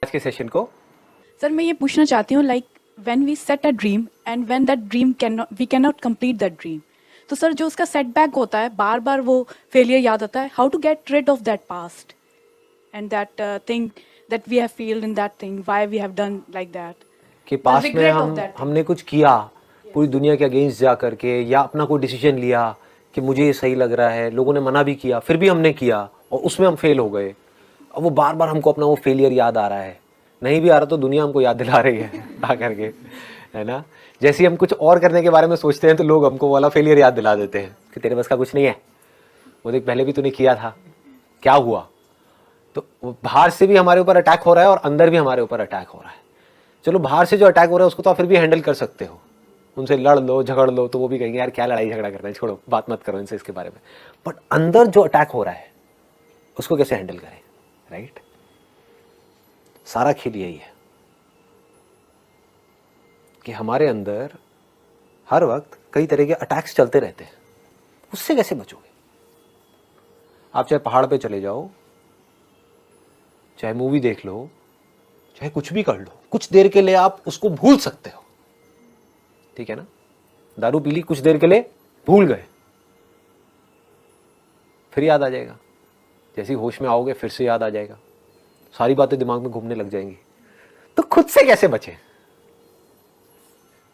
आज के सेशन को। सर मैं ये पूछना चाहती हूँ like when we set a dream and when that dream we can not complete that dream, तो सर जो उसका सेटबैक होता है, बार बार वो फेलियर याद आता है, how to get rid of that past and that thing that we have failed in that thing, why we have done like that, कि पास्ट में हमने कुछ किया पूरी दुनिया के अगेंस्ट जा करके, या अपना कोई डिसीजन लिया कि मुझे ये सही लग रहा है, लोगों ने मना भी किया, फिर भी हमने किया और उसमें हम फेल हो गए। अब वो बार बार हमको अपना वो फेलियर याद आ रहा है, नहीं भी आ रहा तो दुनिया हमको याद दिला रही है आ करके, है ना। जैसे ही हम कुछ और करने के बारे में सोचते हैं तो लोग हमको वाला फेलियर याद दिला देते हैं कि तेरे बस का कुछ नहीं है, वो देख पहले भी तूने किया था, क्या हुआ। तो बाहर से भी हमारे ऊपर अटैक हो रहा है और अंदर भी हमारे ऊपर अटैक हो रहा है। चलो बाहर से जो अटैक हो रहा है उसको तो आप फिर भी हैंडल कर सकते हो, उनसे लड़ लो झगड़ लो, तो वो भी कहेंगे यार क्या लड़ाई झगड़ा करना है, छोड़ो बात मत करो इनसे इसके बारे में। बट अंदर जो अटैक हो रहा है उसको कैसे हैंडल करें, राइट। सारा खेल यही है कि हमारे अंदर हर वक्त कई तरह के अटैक्स चलते रहते हैं, उससे कैसे बचोगे। आप चाहे पहाड़ पे चले जाओ, चाहे मूवी देख लो, चाहे कुछ भी कर लो, कुछ देर के लिए आप उसको भूल सकते हो, ठीक है ना। दारू पी ली, कुछ देर के लिए भूल गए, फिर याद आ जाएगा, जैसे ही होश में आओगे फिर से याद आ जाएगा, सारी बातें दिमाग में घूमने लग जाएंगी। तो खुद से कैसे बचे,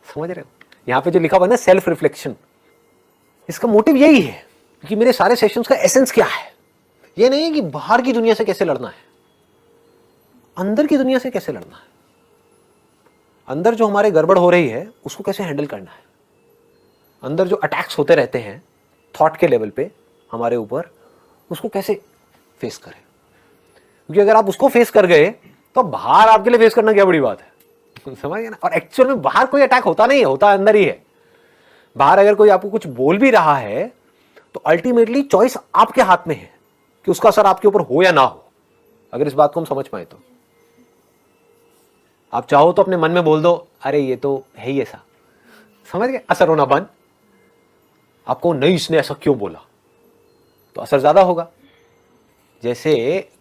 समझ रहे हो। यहां पे जो लिखा हुआ है ना सेल्फ रिफ्लेक्शन, इसका मोटिव यही है कि मेरे सारे सेशंस का एसेंस क्या है। ये नहीं है कि बाहर की दुनिया से कैसे लड़ना है, अंदर की दुनिया से कैसे लड़ना है, अंदर जो हमारे गड़बड़ हो रही है उसको कैसे हैंडल करना है, अंदर जो अटैक्स होते रहते हैं थॉट के लेवल पे हमारे ऊपर, उसको कैसे फेस करें। क्योंकि अगर आप उसको फेस कर गए तो बाहर आपके लिए फेस करना क्या बड़ी बात है, समझ गए ना। और एक्चुअल में बाहर कोई अटैक होता नहीं है, होता अंदर ही है। बाहर अगर कोई आपको कुछ बोल भी रहा है तो अल्टीमेटली चॉइस आपके हाथ में है कि उसका असर आपके ऊपर हो या ना हो। अगर इस बात को हम समझ पाए तो आप चाहो तो अपने मन में बोल दो अरे ये तो है ही ऐसा, समझ गए, असर होना बंद। आपको नहीं इसने ऐसा क्यों बोला, तो असर ज्यादा होगा। जैसे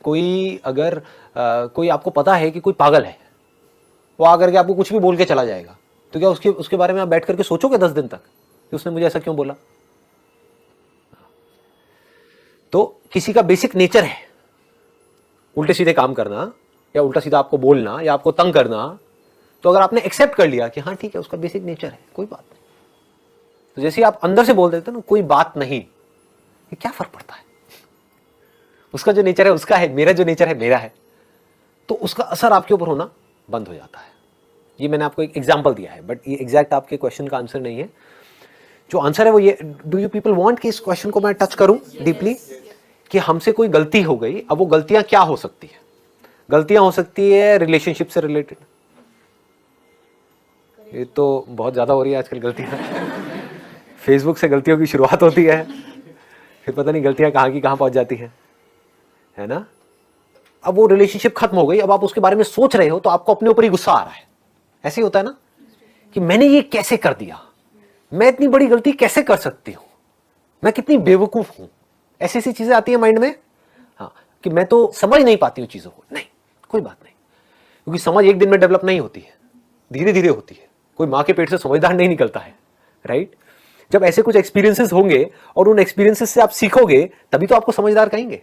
कोई अगर कोई आपको पता है कि कोई पागल है, वो आकर के आपको कुछ भी बोल के चला जाएगा, तो क्या उसके बारे में आप बैठ करके सोचोगे 10 दिन तक कि उसने मुझे ऐसा क्यों बोला। तो किसी का बेसिक नेचर है उल्टे सीधे काम करना, या उल्टा सीधा आपको बोलना, या आपको तंग करना। तो अगर आपने एक्सेप्ट कर लिया कि हाँ ठीक है उसका बेसिक नेचर है, कोई बात नहीं, तो जैसे आप अंदर से बोल देते ना कोई बात नहीं, ये क्या फर्क पड़ता है, उसका जो नेचर है उसका है, मेरा जो नेचर है मेरा है, तो उसका असर आपके ऊपर होना बंद हो जाता है। ये मैंने आपको एक एग्जांपल दिया है, बट ये एग्जैक्ट आपके क्वेश्चन का आंसर नहीं है। जो आंसर है वो ये, डू यू पीपल वांट कि इस क्वेश्चन को मैं टच करूं डीपली, कि हमसे कोई गलती हो गई। अब वो गलतियां क्या हो सकती है, गलतियां हो सकती है रिलेशनशिप से रिलेटेड, ये तो बहुत ज्यादा हो रही है आजकल गलतियां फेसबुक से गलतियों की शुरुआत होती है, फिर पता नहीं गलतियां कहां की कहां पहुंच जाती है ना। अब वो रिलेशनशिप खत्म हो गई, अब आप उसके बारे में सोच रहे हो तो आपको अपने ऊपर ही गुस्सा आ रहा है। ऐसे ही होता है ना कि मैंने ये कैसे कर दिया, मैं इतनी बड़ी गलती कैसे कर सकती हूं, मैं कितनी बेवकूफ हूं, ऐसी ऐसी चीजें आती है माइंड में। हाँ, कि मैं तो समझ नहीं पाती हूँ चीजों को। नहीं, कोई बात नहीं, क्योंकि समझ एक दिन में डेवलप नहीं होती है, धीरे धीरे होती है। कोई माँ के पेट से समझदार नहीं निकलता है, राइट। जब ऐसे कुछ एक्सपीरियंसेस होंगे और उन एक्सपीरियंसेस से आप सीखोगे, तभी तो आपको समझदार कहेंगे।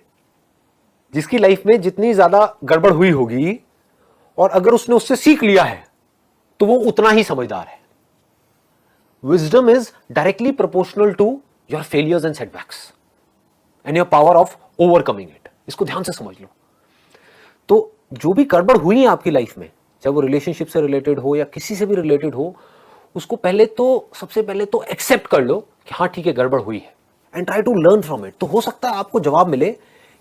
जिसकी लाइफ में जितनी ज्यादा गड़बड़ हुई होगी और अगर उसने उससे सीख लिया है तो वो उतना ही समझदार है। Wisdom is directly proportional to your failures and setbacks and your power of overcoming it. इसको ध्यान से समझ लो। तो जो भी गड़बड़ हुई है आपकी लाइफ में, चाहे वो रिलेशनशिप से रिलेटेड हो या किसी से भी रिलेटेड हो, उसको सबसे पहले तो एक्सेप्ट कर लो कि हाँ ठीक है गड़बड़ हुई है, and try to learn from it. तो हो सकता है आपको जवाब मिले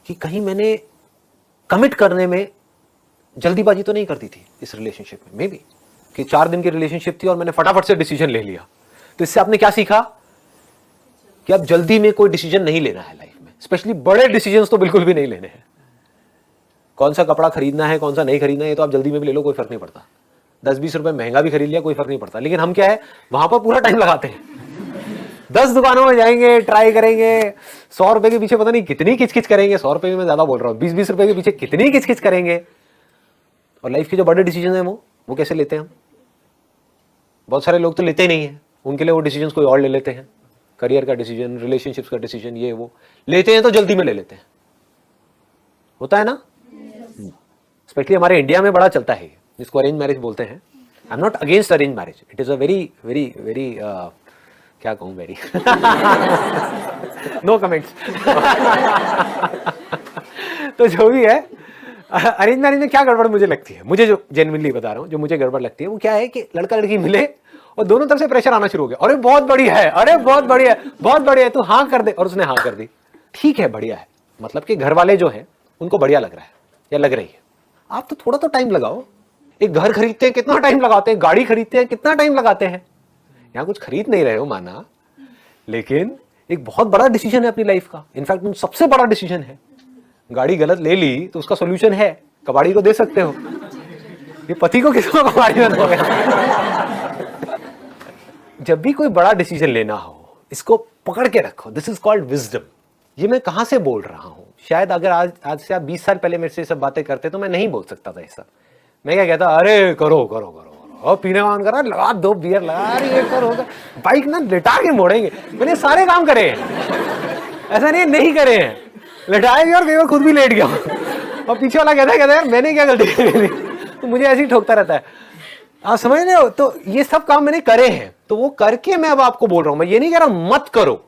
कि कहीं मैंने कमिट करने में जल्दीबाजी तो नहीं करती थी इस रिलेशनशिप में, मे बी कि 4 दिन की रिलेशनशिप थी और मैंने फटाफट से डिसीजन ले लिया। तो इससे आपने क्या सीखा कि अब जल्दी में कोई डिसीजन नहीं लेना है लाइफ में, स्पेशली बड़े डिसीजंस तो बिल्कुल भी नहीं लेने हैं। कौन सा कपड़ा खरीदना है कौन सा नहीं खरीदना है, ये तो आप जल्दी में भी ले लो, कोई फर्क नहीं पड़ता। 10-20 रुपए महंगा भी खरीद लिया, कोई फर्क नहीं पड़ता। लेकिन हम क्या है, वहां पर पूरा टाइम लगाते हैं। 10 दुकानों में जाएंगे, ट्राई करेंगे, 100 रुपए के पीछे पता नहीं कितनी किचकिच करेंगे। 100 रुपए में मैं ज्यादा बोल रहा हूँ, 20-20 रुपए के पीछे कितनी किचकिच करेंगे। और लाइफ के जो बड़े डिसीजन हैं वो कैसे लेते हैं हम? बहुत सारे लोग तो लेते ही नहीं है, उनके लिए वो डिसीजन कोई और ले लेते हैं। करियर का डिसीजन, रिलेशनशिप्स का डिसीजन, ये वो लेते हैं तो जल्दी में ले लेते हैं, होता है ना। स्पेशली हमारे इंडिया में बड़ा चलता है, जिसको अरेंज मैरिज बोलते हैं। I am not against arrange marriage, it is a very very very क्या कहूँ, वेरी नो कमेंट्स। तो जो भी है, अरेंज मैरिज में क्या गड़बड़ मुझे लगती है, मुझे जो जेन्युइनली बता रहा हूँ, जो मुझे गड़बड़ लगती है वो क्या है कि लड़का लड़की मिले और दोनों तरफ से प्रेशर आना शुरू हो गया। अरे बहुत बढ़िया है, अरे बहुत बढ़िया है, बहुत बढ़िया है, तू हाँ कर दे, और उसने हाँ कर दी। ठीक है, बढ़िया है, मतलब कि घर वाले जो है उनको बढ़िया लग रहा है या लग रही है। आप तो थोड़ा तो टाइम लगाओ। एक घर खरीदते हैं कितना टाइम लगाते हैं, गाड़ी खरीदते हैं कितना टाइम लगाते हैं। यहाँ कुछ खरीद नहीं रहे हो माना, लेकिन एक बहुत बड़ा डिसीजन है अपनी लाइफ का। इनफैक्ट सबसे बड़ा डिसीजन है। गाड़ी गलत ले ली तो उसका सॉल्यूशन है, कबाड़ी को दे सकते हो। ये पति को किसको कबाड़ी में दोगे? जब भी कोई बड़ा डिसीजन लेना हो, इसको पकड़ के रखो। This is called wisdom. ये मैं कहां से बोल रहा हूं? शायद अगर आज से आप 20 साल पहले मेरे से सब बातें करते तो मैं नहीं बोल सकता था ऐसा। मैं क्या कहता, अरे करो करो करो, और पीने का मन करा, लगा 2 बियर लगा, ये करो, बाइक ना लिटा के मोड़ेंगे। मैंने सारे काम करे हैं, ऐसा नहीं करे हैं, लिटाएंगे और कई बार खुद भी लेट गया। और पीछे वाला कहता है यार मैंने क्या गलती की, तो मुझे ऐसे ही ठोकता रहता है। आप समझ रहे हो? तो ये सब काम मैंने करे हैं, तो वो करके मैं अब आपको बोल रहा हूं। मैं ये नहीं कह रहा मत करो,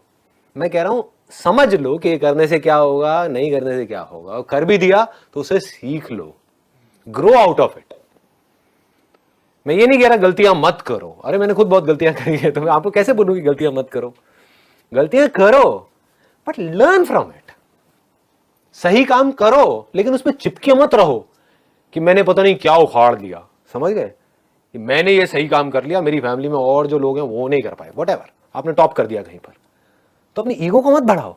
मैं कह रहा हूं समझ लो कि करने से क्या होगा, नहीं करने से क्या होगा। और कर भी दिया तो उसे सीख लो, ग्रो आउट ऑफ इट। मैं ये नहीं कह रहा गलतियां मत करो। अरे मैंने खुद बहुत गलतियां करी है, तो मैं आपको कैसे बोलूं कि गलतियां मत करो? गलतियां करो, बट लर्न फ्रॉम इट। सही काम करो, लेकिन उसमें चिपके मत रहो कि मैंने पता नहीं क्या उखाड़ दिया। समझ गए? कि मैंने ये सही काम कर लिया, मेरी फैमिली में और जो लोग हैं वो नहीं कर पाए, व्हाटएवर, आपने टॉप कर दिया कहीं पर, तो अपनी ईगो को मत बढ़ाओ,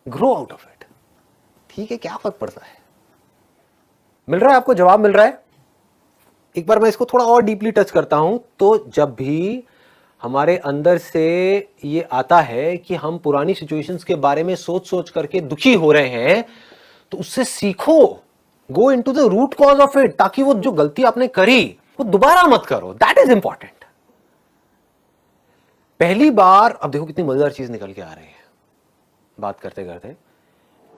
ग्रो आउट ऑफ इट। ठीक है, क्या फर्क पड़ता है? मिल रहा है आपको जवाब? मिल रहा है? एक बार मैं इसको थोड़ा और डीपली टच करता हूं। तो जब भी हमारे अंदर से ये आता है कि हम पुरानी सिचुएशंस के बारे में सोच सोच करके दुखी हो रहे हैं, तो उससे सीखो, go into the root cause of it, ताकि वो जो गलती आपने करी वो दोबारा मत करो। That is important. पहली बार, अब देखो कितनी मजेदार चीज निकल के आ रही है बात करते करते।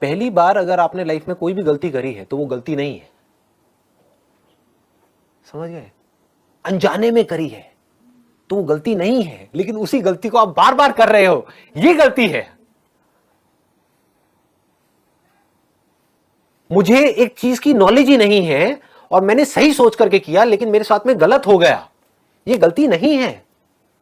पहली बार अगर आपने लाइफ में कोई भी गलती करी है तो वो गलती नहीं है, समझ गए? अनजाने में करी है तो वो गलती नहीं है, लेकिन उसी गलती को आप बार बार कर रहे हो, ये गलती है। मुझे एक चीज की नॉलेज ही नहीं है और मैंने सही सोच करके किया, लेकिन मेरे साथ में गलत हो गया, ये गलती नहीं है।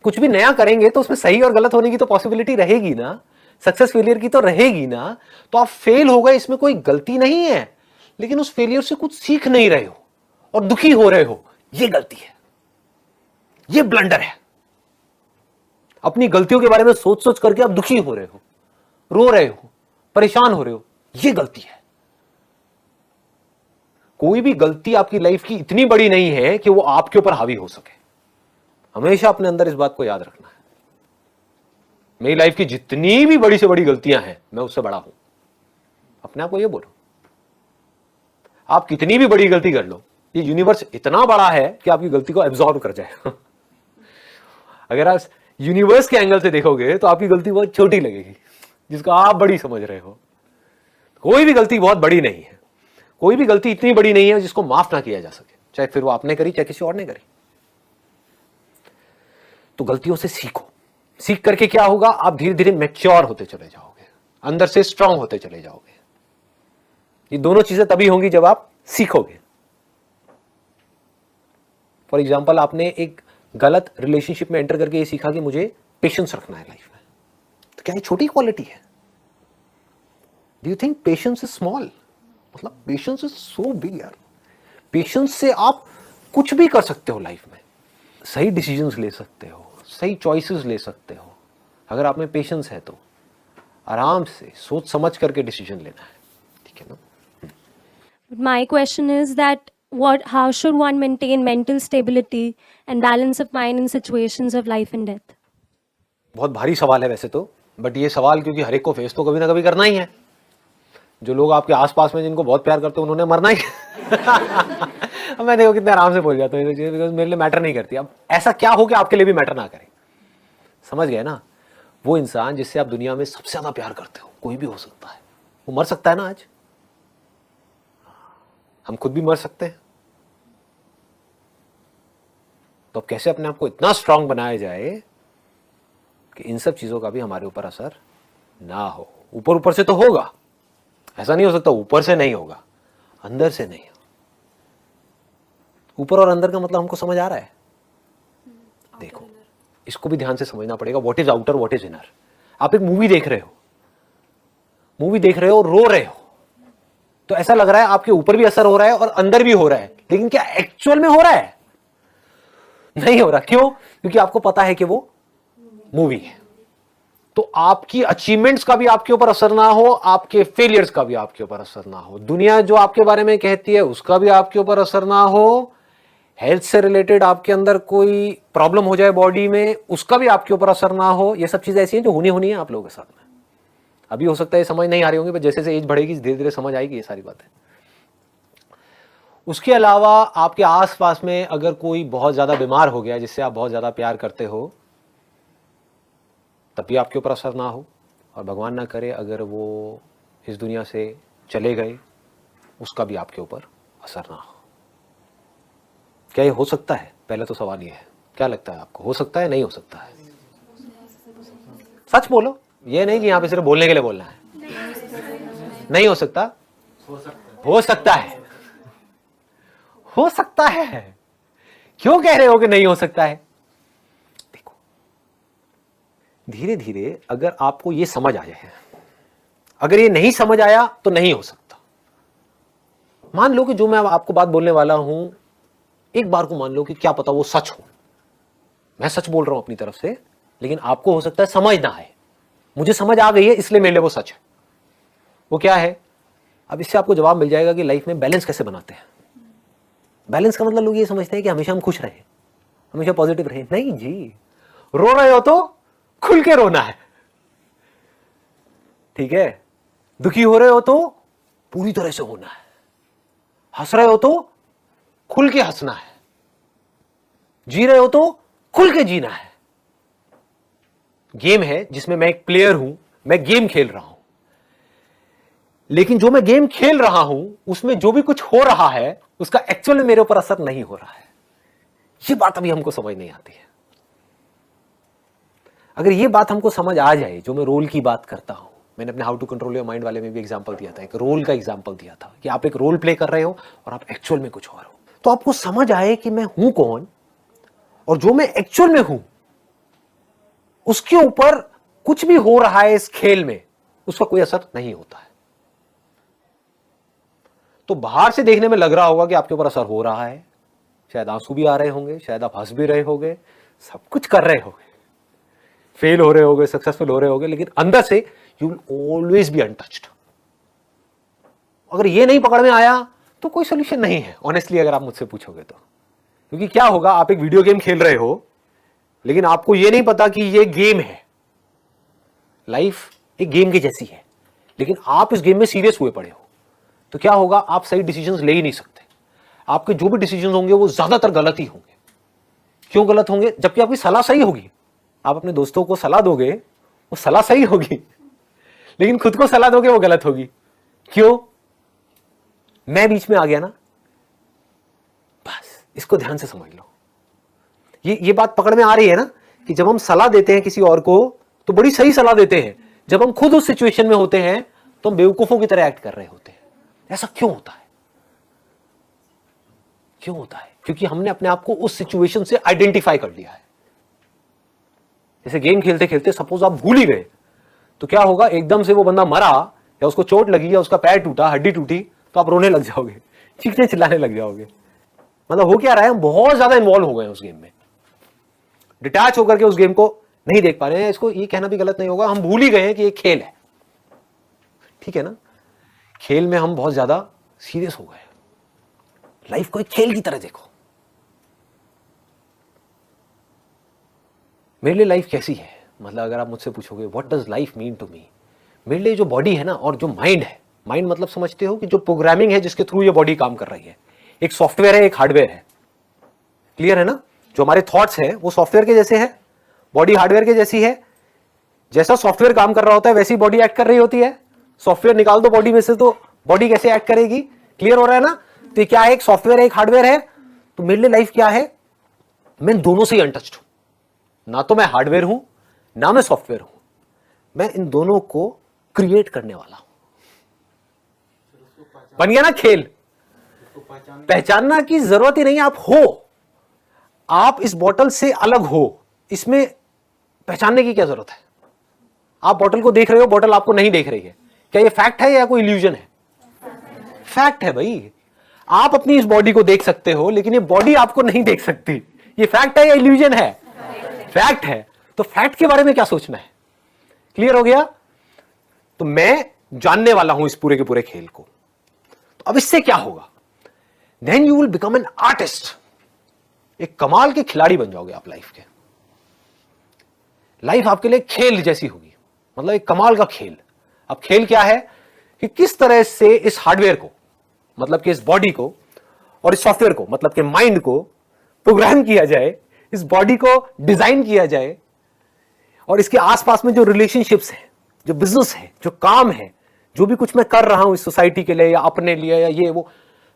कुछ भी नया करेंगे तो उसमें सही और गलत होने की तो पॉसिबिलिटी रहेगी ना, सक्सेस फेलियर की तो रहेगी ना। तो आप फेल हो गए, इसमें कोई गलती नहीं है, लेकिन उस फेलियर से कुछ सीख नहीं रहे हो और दुखी हो रहे हो, ये गलती है, ये ब्लंडर है। अपनी गलतियों के बारे में सोच सोच करके आप दुखी हो रहे हो, रो रहे हो, परेशान हो रहे हो, ये गलती है। कोई भी गलती आपकी लाइफ की इतनी बड़ी नहीं है कि वो आपके ऊपर हावी हो सके। हमेशा अपने अंदर इस बात को याद रखना है। मेरी लाइफ की जितनी भी बड़ी से बड़ी गलतियां हैं, मैं उससे बड़ा हूं। अपने आप को ये बोलो, आप कितनी भी बड़ी गलती कर लो, ये यूनिवर्स इतना बड़ा है कि आपकी गलती को एब्जॉर्ब कर जाए। अगर आप यूनिवर्स के एंगल से देखोगे तो आपकी गलती बहुत छोटी लगेगी, जिसको आप बड़ी समझ रहे हो। कोई भी गलती बहुत बड़ी नहीं है, कोई भी गलती इतनी बड़ी नहीं है जिसको माफ ना किया जा सके, चाहे फिर वो आपने करी चाहे किसी और ने करी। तो गलतियों से सीखो। सीख करके क्या होगा? आप धीरे धीरे मैच्योर होते चले जाओगे, अंदर से स्ट्रांग होते चले जाओगे। ये दोनों चीजें तभी होंगी जब आप सीखोगे। फॉर एग्जाम्पल, आपने एक गलत रिलेशनशिप में एंटर करके ये सीखा कि मुझे पेशेंस रखना है लाइफ में, तो क्या ये छोटी क्वालिटी है? Do you think patience is small? मतलब पेशेंस इज सो बिग यार। पेशेंस से आप कुछ भी कर सकते हो लाइफ में, सही डिसीजंस ले सकते हो, सही चॉइसेस ले सकते हो। अगर आप में पेशेंस है तो आराम से सोच समझ करके डिसीजन लेना है, ठीक है ना? My question is that how should one maintain mental stability and balance of mind in situations of life and death? बहुत भारी सवाल है वैसे तो, बट ये सवाल क्योंकि हर एक को फेस तो कभी ना कभी करना ही है। जो लोग आपके आसपास में जिनको बहुत प्यार करते हैं उन्होंने मरना ही अब मैं देखो कितने आराम से बोल जाता हूँ ये चीज़, बिकॉज मेरे लिए मैटर नहीं करती। अब ऐसा क्या हो कि आपके लिए भी मैटर ना करे, समझ गए ना? वो इंसान जिससे आप दुनिया में सबसे ज्यादा प्यार करते हो, कोई भी हो सकता है, वो मर सकता है ना। आज हम खुद भी मर सकते हैं, तो अब कैसे अपने आप को इतना स्ट्रांग बनाया जाए कि इन सब चीजों का भी हमारे ऊपर असर ना हो। ऊपर ऊपर से तो होगा, ऐसा नहीं हो सकता ऊपर से नहीं होगा, अंदर से नहीं हो। ऊपर और अंदर का मतलब हमको समझ आ रहा है? देखो, इसको भी ध्यान से समझना पड़ेगा। What is outer, what is inner. आप एक मूवी देख रहे हो, रो रहे हो, तो ऐसा लग रहा है आपके ऊपर भी असर हो रहा है और अंदर भी हो रहा है, लेकिन क्या एक्चुअल में हो रहा है? नहीं हो रहा। क्यों? क्योंकि आपको पता है कि वो मूवी है। तो आपकी अचीवमेंट्स का भी आपके ऊपर असर ना हो, आपके फेलियर्स का भी आपके ऊपर असर ना हो, दुनिया जो आपके बारे में कहती है उसका भी आपके ऊपर असर ना हो, हेल्थ से रिलेटेड आपके अंदर कोई प्रॉब्लम हो जाए बॉडी में, उसका भी आपके ऊपर असर ना हो। ये सब चीजें ऐसी हैं जो होनी है आप लोगों के साथ में। अभी हो सकता है ये समझ नहीं आ रही होंगी, पर जैसे जैसे एज बढ़ेगी धीरे धीरे समझ आएगी ये सारी बातें। उसके अलावा आपके आसपास में अगर कोई बहुत ज्यादा बीमार हो गया जिससे आप बहुत ज्यादा प्यार करते हो, तब भी आपके ऊपर असर ना हो, और भगवान ना करे अगर वो इस दुनिया से चले गए, उसका भी आपके ऊपर असर ना हो। क्या ये हो सकता है? पहले तो सवाल ये है, क्या लगता है आपको, हो सकता है, नहीं हो सकता है? सच बोलो, ये नहीं कि यहां पे सिर्फ बोलने के लिए बोलना है। नहीं हो सकता? हो सकता है। हो सकता है। क्यों कह रहे हो कि नहीं हो सकता है? देखो, धीरे धीरे अगर आपको ये समझ आ जाए, अगर ये नहीं समझ आया तो नहीं हो सकता। मान लो कि जो मैं आपको बात बोलने वाला हूं, एक बार को मान लो कि क्या पता वो सच हो, मैं सच बोल रहा हूं अपनी तरफ से, लेकिन आपको हो सकता है समझ ना आए। मुझे समझ आ गई है इसलिए मेरे लिए वो सच है। वो क्या है? अब इससे आपको जवाब मिल जाएगा कि लाइफ में बैलेंस कैसे बनाते हैं। बैलेंस का मतलब लोग ये समझते हैं कि हमेशा हम खुश रहे, हमेशा पॉजिटिव रहे। नहीं जी, रो रहे हो तो खुल के रोना है, ठीक है? दुखी हो रहे हो तो पूरी तरह से होना है, हंस रहे हो तो खुल के हंसना है, जी रहे हो तो खुल के जीना है। गेम है जिसमें मैं एक प्लेयर हूं, मैं गेम खेल रहा हूं, लेकिन जो मैं गेम खेल रहा हूं उसमें जो भी कुछ हो रहा है उसका एक्चुअल में मेरे ऊपर असर नहीं हो रहा है। ये बात अभी हमको समझ नहीं आती है। अगर ये बात हमको समझ आ जाए, जो मैं रोल की बात करता हूं, मैंने अपने how to control your mind वाले में भी एग्जांपल दिया था, एक रोल का एग्जांपल दिया था कि आप एक रोल प्ले कर रहे हो और आप एक्चुअल में कुछ और हो। तो आपको समझ आए कि मैं हूं कौन और जो मैं एक्चुअल में हूं उसके ऊपर कुछ भी हो रहा है इस खेल में, उसका कोई असर नहीं होता है। तो बाहर से देखने में लग रहा होगा कि आपके ऊपर असर हो रहा है, शायद आंसू भी आ रहे होंगे, शायद आप हंस भी रहे होंगे, सब कुछ कर रहे होंगे, फेल हो रहे होंगे, सक्सेसफुल हो रहे होंगे, लेकिन अंदर से you will always be untouched. अगर ये नहीं पकड़ में आया तो कोई सोल्यूशन नहीं है, ऑनेस्टली अगर आप मुझसे पूछोगे तो। क्योंकि क्या होगा, आप एक वीडियो गेम खेल रहे हो लेकिन आपको यह नहीं पता कि यह गेम है। लाइफ एक गेम की जैसी है, लेकिन आप इस गेम में सीरियस हुए पड़े हो, तो क्या होगा, आप सही डिसीजंस ले ही नहीं सकते। आपके जो भी डिसीजंस होंगे वो ज्यादातर गलत ही होंगे। क्यों गलत होंगे? जबकि आपकी सलाह सही होगी। आप अपने दोस्तों को सलाह दोगे, वो सलाह सही होगी, लेकिन खुद को सलाह दोगे वो गलत होगी। क्यों? मैं बीच में आ गया ना। बस इसको ध्यान से समझ लो। ये बात पकड़ में आ रही है ना, कि जब हम सलाह देते हैं किसी और को तो बड़ी सही सलाह देते हैं, जब हम खुद उस सिचुएशन में होते हैं तो हम बेवकूफों की तरह एक्ट कर रहे होते हैं। ऐसा क्यों होता है? क्यों होता है? क्योंकि हमने अपने आप को उस सिचुएशन से आइडेंटिफाई कर लिया है। जैसे गेम खेलते खेलते सपोज आप भूल ही गए, तो क्या होगा, एकदम से वो बंदा मरा या उसको चोट लगी या उसका पैर टूटा, हड्डी टूटी, तो आप रोने लग जाओगे, चीखने चिल्लाने लग जाओगे। मतलब हो क्या रहा है, हम बहुत ज्यादा इन्वॉल्व हो गए उस गेम में, डिटैच होकर के उस गेम को नहीं देख पा रहे हैं। इसको ये कहना भी गलत नहीं होगा, हम भूल ही गए हैं कि ये खेल है, ठीक है ना? खेल में हम बहुत ज्यादा सीरियस हो गए। लाइफ को एक खेल की तरह देखो। मेरे लिए लाइफ कैसी है, मतलब अगर आप मुझसे पूछोगे what does life mean to me, मेरे लिए जो बॉडी है ना और जो माइंड है माइंड मतलब समझते हो कि जो प्रोग्रामिंग है जिसके थ्रू ये बॉडी काम कर रही है, एक सॉफ्टवेयर है, एक हार्डवेयर है। क्लियर है ना? जो हमारे थॉट्स है वो सॉफ्टवेयर के जैसे है, बॉडी हार्डवेयर के जैसी है। जैसा सॉफ्टवेयर काम कर रहा होता है वैसी बॉडी एक्ट कर रही होती है। सॉफ्टवेयर निकाल दो बॉडी में से तो बॉडी कैसे एक्ट करेगी? क्लियर हो रहा है ना? तो ये क्या है? एक सॉफ्टवेयर है, एक हार्डवेयर है। तो मेरे लिए लाइफ क्या है? मैं दोनों से ही अनटच्ड हूं। ना तो मैं हार्डवेयर हूं ना मैं सॉफ्टवेयर हूं, मैं इन दोनों को क्रिएट करने वाला हूं। बन गया ना खेल? पहचानना की जरूरत ही नहीं, आप हो, आप इस बोतल से अलग हो, इसमें पहचानने की क्या जरूरत है? आप बोतल को देख रहे हो, बोतल आपको नहीं देख रही है। क्या ये फैक्ट है या कोई इल्यूजन है? फैक्ट है भाई। आप अपनी इस बॉडी को देख सकते हो लेकिन ये बॉडी आपको नहीं देख सकती। ये फैक्ट है या इल्यूजन है? फैक्ट है। तो फैक्ट के बारे में क्या सोचना है? क्लियर हो गया? तो मैं जानने वाला हूं इस पूरे के पूरे खेल को। तो अब इससे क्या होगा? Then you will become an artist. एक कमाल के खिलाड़ी बन जाओगे आप लाइफ के। लाइफ आपके लिए खेल जैसी होगी, मतलब एक कमाल का खेल। अब खेल क्या है कि किस तरह से इस हार्डवेयर को, मतलब कि इस बॉडी को, और इस सॉफ्टवेयर को, मतलब कि माइंड को प्रोग्राम किया जाए, इस बॉडी को डिजाइन किया जाए, और इसके आसपास में जो रिलेशनशिप्स है, जो बिजनेस है, जो काम है, जो भी कुछ मैं कर रहा हूं इस सोसाइटी के लिए या अपने लिए या ये वो,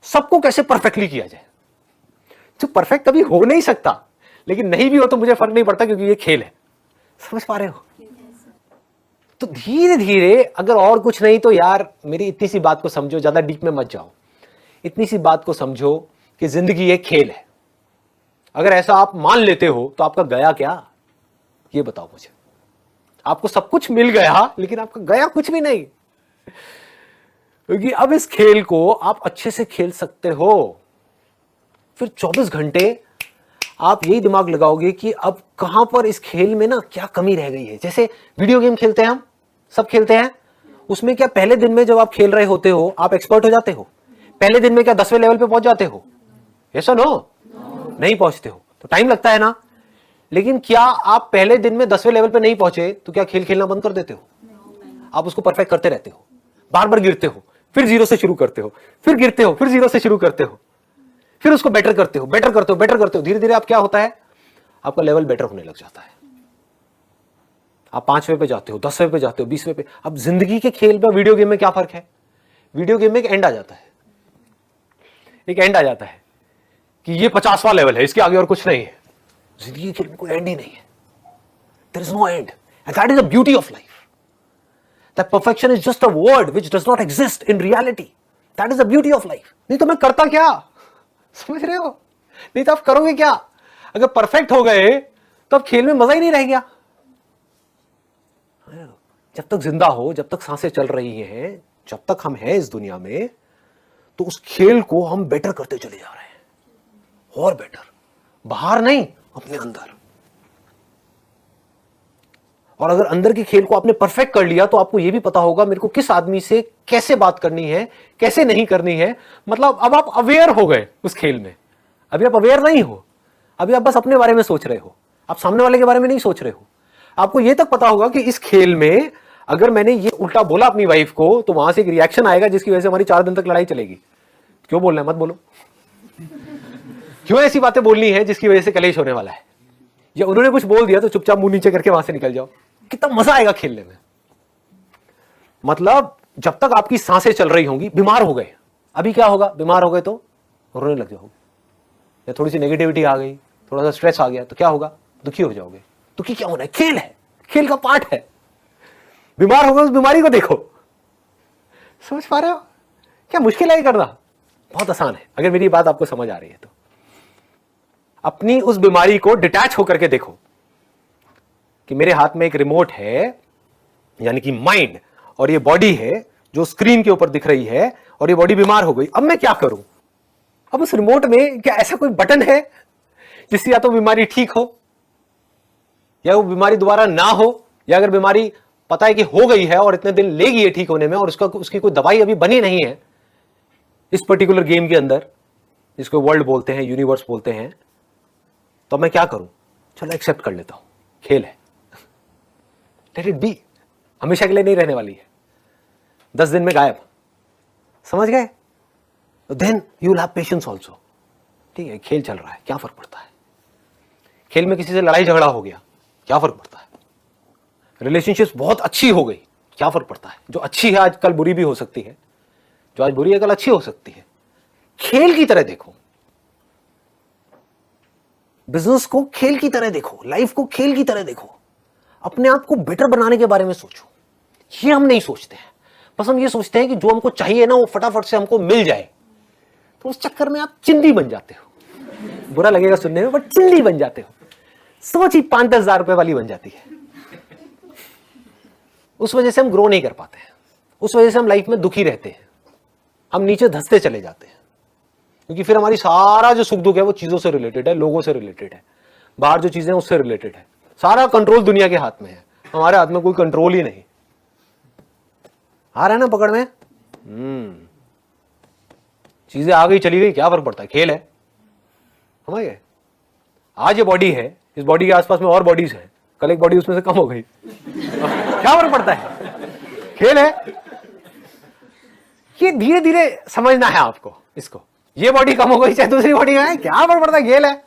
सबको कैसे परफेक्टली किया जाए। जो परफेक्ट कभी हो नहीं सकता, लेकिन नहीं भी हो तो मुझे फर्क नहीं पड़ता क्योंकि ये खेल है। समझ पा रहे हो? तो धीरे धीरे, अगर और कुछ नहीं तो यार मेरी इतनी सी बात को समझो, ज्यादा डीप में मत जाओ, इतनी सी बात को समझो कि जिंदगी एक खेल है। अगर ऐसा आप मान लेते हो तो आपका गया क्या? ये बताओ मुझे। आपको सब कुछ मिल गया लेकिन आपका गया कुछ भी नहीं, क्योंकि अब इस खेल को आप अच्छे से खेल सकते हो। फिर 24 घंटे आप यही दिमाग लगाओगे कि अब कहां पर इस खेल में ना क्या कमी रह गई है। जैसे वीडियो गेम खेलते हैं, हम सब खेलते हैं, उसमें क्या पहले दिन में जब आप खेल रहे होते हो आप एक्सपर्ट हो जाते हो? पहले दिन में क्या 10वें लेवल पे पहुंच जाते हो? ऐसा नो? नहीं पहुंचते हो, तो टाइम लगता है ना। लेकिन क्या आप पहले दिन में 10वें लेवल पे नहीं पहुंचे तो क्या खेल खेलना बंद कर देते हो? आप उसको परफेक्ट करते रहते हो, बार बार गिरते हो, फिर जीरो से शुरू करते हो, फिर गिरते हो, फिर जीरो से शुरू करते हो, फिर उसको बेटर करते हो, बेटर करते हो, बेटर करते हो। धीरे धीरे आप क्या होता है, आपका लेवल बेटर होने लग जाता है। आप 5वें पे जाते हो, 10वें पे जाते हो, 20वें पे। अब जिंदगी के खेल में वीडियो गेम में क्या फर्क है? वीडियो गेम में एक एंड आ जाता है, एक एंड आ जाता है कि ये 50वां लेवल है, इसके आगे और कुछ नहीं है। जिंदगी के खेल में कोई एंड ही नहीं है। There is no end, and that is the beauty of life. That perfection is just a word which does not exist in reality. That is the beauty of life. नहीं तो मैं करता क्या? समझ रहे हो? नहीं तो आप करोगे क्या? अगर परफेक्ट हो गए तो अब खेल में मजा ही नहीं रह गया। जब तक जिंदा हो, जब तक सांसें चल रही हैं, जब तक हम हैं इस दुनिया में, तो उस खेल को हम बेटर करते चले जा रहे हैं, और बेटर, बाहर नहीं, अपने अंदर। और अगर अंदर के खेल को आपने परफेक्ट कर लिया तो आपको यह भी पता होगा मेरे को किस आदमी से कैसे बात करनी है, कैसे नहीं करनी है। मतलब अब आप अवेयर हो गए उस खेल में। अभी आप अवेयर नहीं हो, अभी आप बस अपने बारे में सोच रहे हो, आप सामने वाले के बारे में नहीं सोच रहे हो। आपको यह तक पता होगा कि इस खेल में अगर मैंने ये उल्टा बोला अपनी वाइफ को तो वहां से एक रिएक्शन आएगा जिसकी वजह से हमारी 4 दिन तक लड़ाई चलेगी। क्यों बोलना है? मत बोलो। क्यों ऐसी बातें बोलनी है जिसकी वजह से कलेश होने वाला है? या उन्होंने कुछ बोल दिया तो चुपचाप मुंह नीचे करके वहां से निकल जाओ। कितना मजा आएगा खेलने में। मतलब जब तक आपकी सांसें चल रही होंगी, बीमार हो गए, अभी क्या होगा? बीमार हो गए तो रोने लग जाओगे, या थोड़ी सी नेगेटिविटी आ गई, थोड़ा सा स्ट्रेस आ गया तो क्या होगा? दुखी हो जाओगे। दुखी क्या होना है? खेल है, खेल का पार्ट है। बीमार हो गए, उस बीमारी को देखो। समझ पा रहे हो? क्या मुश्किल है करना? बहुत आसान है अगर मेरी बात आपको समझ आ रही है तो। अपनी उस बीमारी को डिटैच होकर के देखो कि मेरे हाथ में एक रिमोट है, यानी कि माइंड, और ये बॉडी है जो स्क्रीन के ऊपर दिख रही है, और ये बॉडी बीमार हो गई। अब मैं क्या करूं? अब उस रिमोट में क्या ऐसा कोई बटन है जिससे या तो बीमारी ठीक हो या वो बीमारी दोबारा ना हो, या अगर बीमारी पता है कि हो गई है और इतने दिन लेगी है ठीक होने में और उसकी कोई दवाई अभी बनी नहीं है इस पर्टिकुलर गेम के अंदर, जिसको वर्ल्ड बोलते हैं, यूनिवर्स बोलते हैं, तो मैं क्या करूं? चलो एक्सेप्ट कर लेता हूं, खेल है, लेट इट बी। हमेशा के लिए नहीं रहने वाली है। 10 दिन में गायब, समझ गए? Then you will have patience also. ठीक है, खेल चल रहा है, क्या फर्क पड़ता है? खेल में किसी से लड़ाई झगड़ा हो गया, क्या फर्क पड़ता है? रिलेशनशिप्स बहुत अच्छी हो गई, क्या फर्क पड़ता है? जो अच्छी है आज कल बुरी भी हो सकती है, जो आज बुरी है कल अच्छी हो सकती है। खेल की तरह देखो, बिजनेस को खेल की तरह देखो, लाइफ को खेल की तरह देखो, अपने आप को बेटर बनाने के बारे में सोचो। ये हम नहीं सोचते हैं, बस हम ये सोचते हैं कि जो हमको चाहिए ना वो फटाफट से हमको मिल जाए। तो उस चक्कर में आप चिंदी बन जाते हो। बुरा लगेगा सुनने में, बट चिंदी बन जाते हो। सोच ही 5-10 हजार रुपए वाली बन जाती है। उस वजह से हम ग्रो नहीं कर पाते हैं, उस वजह से हम लाइफ में दुखी रहते हैं, हम नीचे धंसते चले जाते हैं। क्योंकि फिर हमारी सारा जो सुख दुख है वो चीजों से रिलेटेड है, लोगों से रिलेटेड है, बाहर जो चीजें हैं उससे रिलेटेड है। सारा कंट्रोल दुनिया के हाथ में है, हमारे हाथ में कोई कंट्रोल ही नहीं। आ रहा है ना पकड़ में? चीजें आ गई चली गई, क्या फर्क पड़ता है? खेल है, समझ गए? आज ये बॉडी है, इस बॉडी के आसपास में और बॉडीज है, कल एक बॉडी उसमें से कम हो गई, क्या फर्क पड़ता है? खेल है। ये धीरे धीरे समझना है आपको इसको। ये बॉडी कम हो गई चाहे दूसरी बॉडी में है, क्या फर्क पड़ता है? खेल है।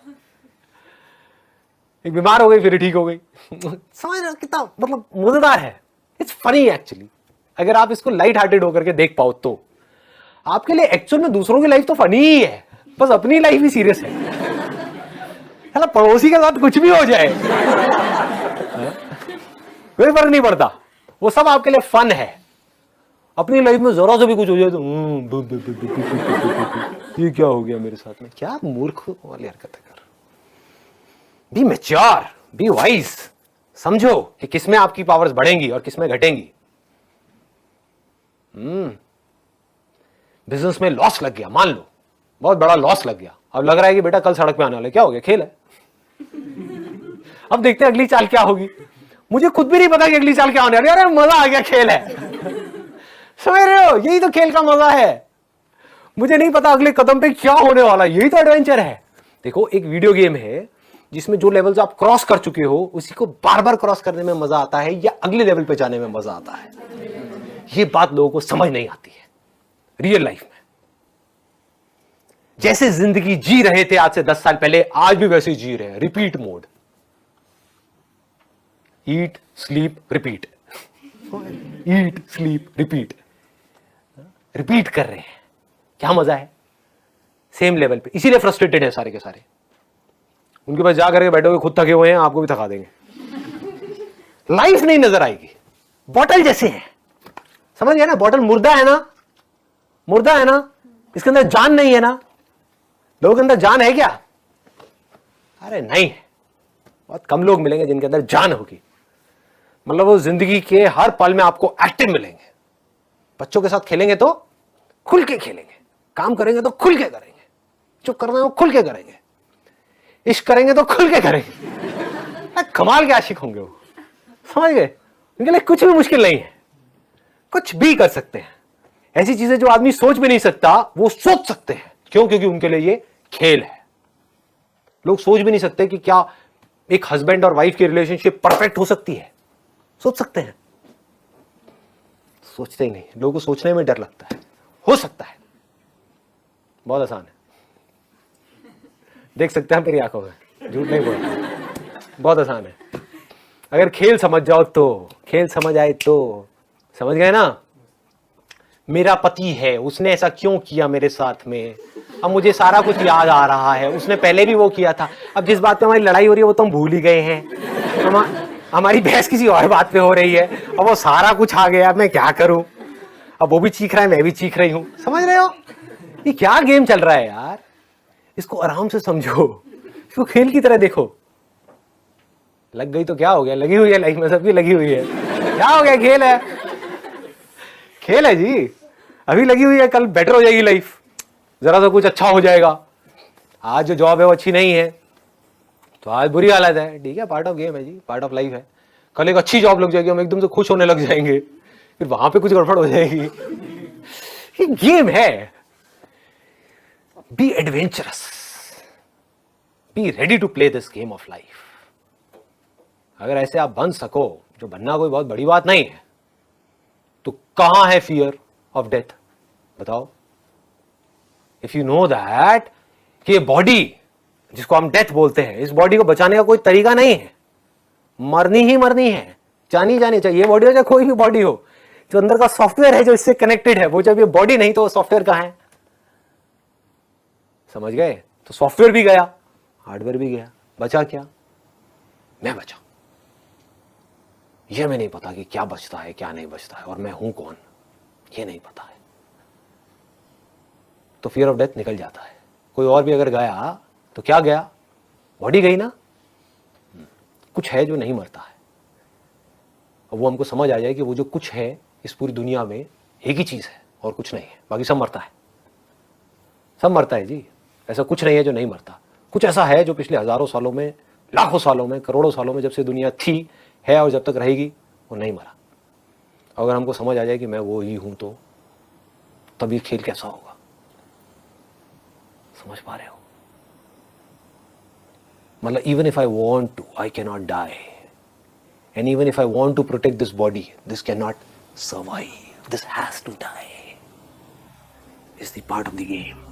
एक बीमार हो गई फिर ठीक हो गई। समझ रहे हो कितना मतलब मजेदार है? It's funny actually. अगर आप इसको लाइट हार्टेड होकर के देख पाओ तो आपके लिए एक्चुअल में दूसरों की लाइफ तो फनी ही है, बस अपनी लाइफ ही सीरियस है। है ना, पड़ोसी के साथ कुछ भी हो जाए कोई फर्क नहीं पड़ता, वो सब आपके लिए फन है। अपनी लाइफ में जरा सा भी कुछ हो जाए तो ये क्या हो गया मेरे साथ में? क्या मूर्ख वाली हरकत कर। Be mature, be wise. समझो कि किसमें आपकी पावर्स बढ़ेंगी और किसमें घटेंगी। बिजनेस में लॉस लग गया, मान लो बहुत बड़ा लॉस लग गया, अब लग रहा है कि बेटा कल सड़क पे आने वाले, क्या हो गया? खेल है। अब देखते हैं अगली चाल क्या होगी। मुझे खुद भी नहीं पता कि अगली चाल क्या होने वाली है। अरे मजा आ गया, खेल है। समझ रहे हो? यही तो खेल का मजा है। मुझे नहीं पता अगले कदम पे क्या होने वाला, यही तो एडवेंचर है। देखो, एक वीडियो गेम है जिसमें जो लेवल्स आप क्रॉस कर चुके हो उसी को बार बार क्रॉस करने में मजा आता है या अगले लेवल पे जाने में मजा आता है। ये बात लोगों को समझ नहीं आती है रियल लाइफ में। जैसे जिंदगी जी रहे थे आज से 10 साल पहले, आज भी वैसे ही जी रहे हैं। Repeat mode, eat sleep repeat, eat sleep repeat, repeat कर रहे हैं। क्या मजा है? सेम लेवल पे। इसीलिए फ्रस्ट्रेटेड है सारे के सारे। उनके पास जाकर के बैठोगे, खुद थके हुए हैं, आपको भी थका देंगे। लाइफ नहीं नजर आएगी, बॉटल जैसे है। समझ गया ना? बॉटल मुर्दा है ना, मुर्दा है ना, इसके अंदर जान नहीं है ना। लोगों के अंदर जान है क्या? अरे नहीं है। बहुत कम लोग मिलेंगे जिनके अंदर जान होगी। मतलब वो जिंदगी के हर पल में आपको एक्टिव मिलेंगे। बच्चों के साथ खेलेंगे तो खुल के खेलेंगे, काम करेंगे तो खुल के करेंगे, जो करना है वो खुल के करेंगे, इश्क करेंगे तो खुल के करेंगे। कमाल के आशिक होंगे वो। समझ गए? उनके लिए कुछ भी मुश्किल नहीं है, कुछ भी कर सकते हैं। ऐसी चीजें जो आदमी सोच भी नहीं सकता वो सोच सकते हैं। क्यों? क्योंकि उनके लिए ये खेल है। लोग सोच भी नहीं सकते कि क्या एक हस्बैंड और वाइफ की रिलेशनशिप परफेक्ट हो सकती है। सोच सकते हैं? सोचते ही नहीं। लोगों को सोचने में डर लगता है। हो सकता है, बहुत आसान है। देख सकते हैं मेरी आंखों में, झूठ नहीं बोलता, बहुत आसान है। अगर खेल समझ जाओ तो, खेल समझ आए तो। समझ गए ना? मेरा पति है, उसने ऐसा क्यों किया मेरे साथ में, अब मुझे सारा कुछ याद आ रहा है। उसने पहले भी वो किया था, अब जिस बात पे हमारी लड़ाई हो रही है वो तो हम भूल ही गए हैं। हमारी बहस किसी और बात पे हो रही है, अब वो सारा कुछ आ गया, अब मैं क्या करूं? अब वो भी चीख रहा है, मैं भी चीख रही हूं। समझ रहे हो? ये क्या गेम चल रहा है यार? इसको आराम से समझो, इसको खेल की तरह देखो। लग गई तो क्या हो गया? लगी हुई है लाइफ में, सबकी लगी हुई है। क्या हो गया? खेल है, खेल है जी। अभी लगी हुई है, कल बेटर हो जाएगी लाइफ, जरा सा कुछ अच्छा हो जाएगा। आज जो जॉब है वो अच्छी नहीं है तो आज बुरी हालत है, ठीक है, पार्ट ऑफ गेम है जी, पार्ट ऑफ लाइफ है। कल एक अच्छी जॉब लग जाएगी, हम एकदम से खुश होने लग जाएंगे, फिर वहां पे कुछ गड़बड़ हो जाएगी। ये गेम है। Be adventurous, be ready to play this game of life. अगर ऐसे आप बन सको, जो बनना कोई बहुत बड़ी बात नहीं है, तो कहां है फियर ऑफ डेथ? बताओ. इफ यू नो दैट कि ये बॉडी जिसको हम डेथ बोलते हैं, इस बॉडी को बचाने का कोई तरीका नहीं है, मरनी ही मरनी है, जानी चाहिए. ये बॉडी हो चाहे कोई भी बॉडी हो, जो अंदर का सॉफ्टवेयर है जो इससे कनेक्टेड है, वो जब ये बॉडी नहीं तो वो सॉफ्टवेयर कहां है? समझ गए? तो सॉफ्टवेयर भी गया, हार्डवेयर भी गया, बचा क्या? मैं बचा. ये मैं नहीं पता कि क्या बचता है क्या नहीं बचता है, और मैं हूं कौन, ये नहीं पता है. तो फियर ऑफ डेथ निकल जाता है. कोई और भी अगर गया तो क्या गया? बॉडी गई ना. कुछ है जो नहीं मरता है. और वो हमको समझ आ जाए कि वो जो कुछ है इस पूरी दुनिया में एक ही चीज है और कुछ नहीं है, बाकी सब मरता है. सब मरता है जी. ऐसा कुछ नहीं है जो नहीं मरता. कुछ ऐसा है जो पिछले हजारों सालों में, लाखों सालों में, करोड़ों सालों में, जब से दुनिया थी, है और जब तक रहेगी, वो नहीं मरा. अगर हमको समझ आ जाए कि मैं वो ही हूं, तो तब ये खेल कैसा होगा? समझ पा रहे हो? मतलब even if I want to, I can not die. And even if I want to protect this body, this can not survive. This has to die. Is the part of the game.